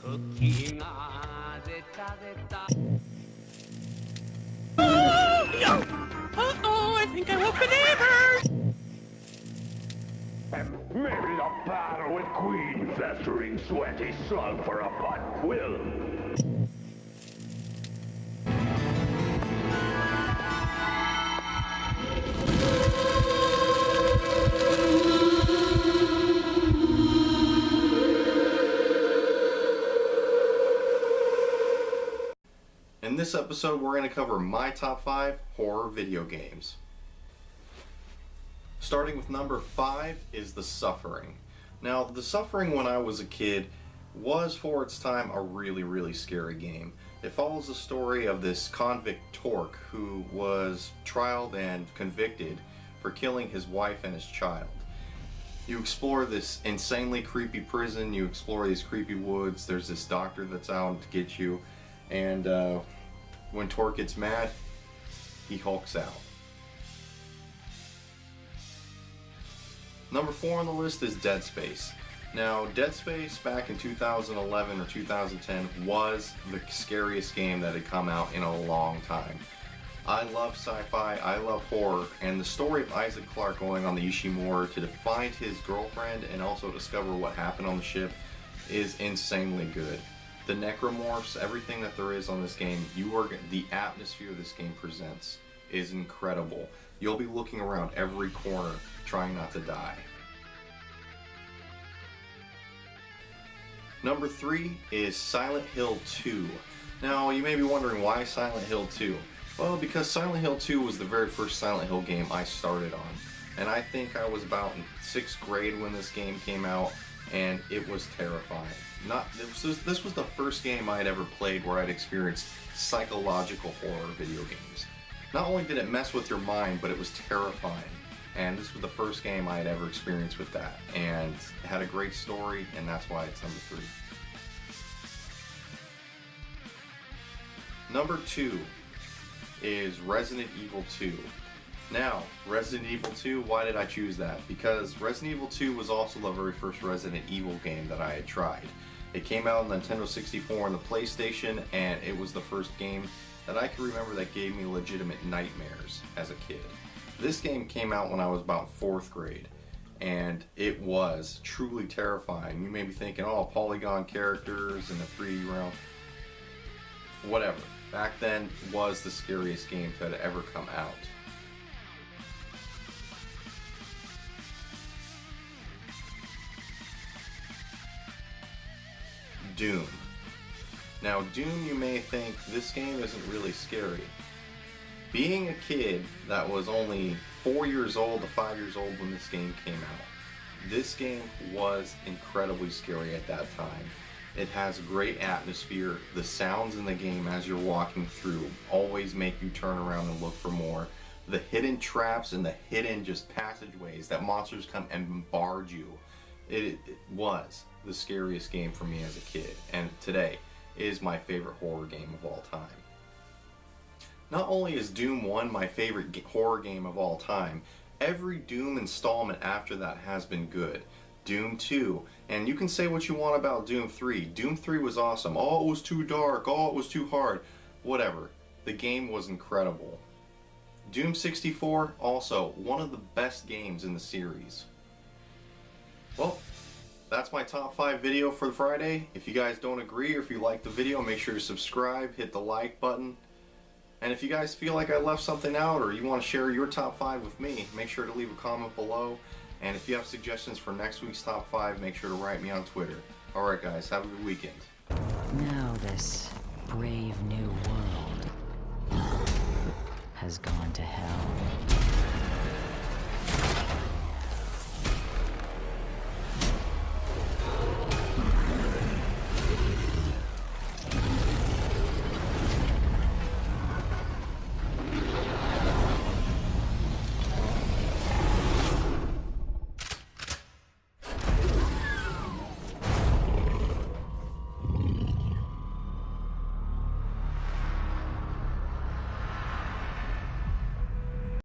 Uh-oh, I think I woke the neighbors! And maybe the battle with Queen festering sweaty slug for a butt will. In this episode, we're going to cover my top 5 horror video games. Starting with number 5 is The Suffering. Now, The Suffering when I was a kid was, for its time, a really scary game. It follows the story of this convict Torque who was trialed and convicted for killing his wife and his child. You explore this insanely creepy prison, you explore these creepy woods, there's this doctor that's out to get you, and when Torque gets mad, he hulks out. Number 4 on the list is Dead Space. Now, Dead Space back in 2011 or 2010 was the scariest game that had come out in a long time. I love sci-fi, I love horror, and the story of Isaac Clarke going on the Ishimura to find his girlfriend and also discover what happened on the ship is insanely good. The necromorphs, everything that there is on this game, the atmosphere this game presents is incredible. You'll be looking around every corner trying not to die. Number 3 is Silent Hill 2. Now, you may be wondering why Silent Hill 2? Well, because Silent Hill 2 was the very first Silent Hill game I started on. And I think I was about in 6th grade when this game came out, and it was terrifying. This was the first game I had ever played where I'd experienced psychological horror video games. Not only did it mess with your mind, but it was terrifying. And this was the first game I had ever experienced with that. And it had a great story, and that's why it's number 3. Number 2 is Resident Evil 2. Now, Resident Evil 2, why did I choose that? Because Resident Evil 2 was also the very first Resident Evil game that I had tried. It came out on the Nintendo 64 and the PlayStation, and it was the first game that I can remember that gave me legitimate nightmares as a kid. This game came out when I was about 4th grade, and it was truly terrifying. You may be thinking, oh, polygon characters in the 3D realm. Whatever. Back then was the scariest game that had ever come out. Doom. Now, Doom, you may think this game isn't really scary. Being a kid that was only 4 years old to 5 years old when this game came out, this game was incredibly scary at that time. It has great atmosphere. The sounds in the game as you're walking through always make you turn around and look for more. The hidden traps and the hidden just passageways that monsters come and bombard you. It was the scariest game for me as a kid, and today is my favorite horror game of all time. Not only is Doom 1 my favorite horror game of all time, every Doom installment after that has been good. Doom 2, and you can say what you want about Doom 3. Doom 3 was awesome. Oh, it was too dark. Oh, it was too hard. Whatever. The game was incredible. Doom 64, also one of the best games in the series. Well, that's my top 5 video for Friday. If you guys don't agree or if you like the video, make sure to subscribe, hit the like button. And if you guys feel like I left something out or you want to share your top 5 with me, make sure to leave a comment below. And if you have suggestions for next week's top 5, make sure to write me on Twitter. Alright guys, have a good weekend. Now this brave new world has gone to hell.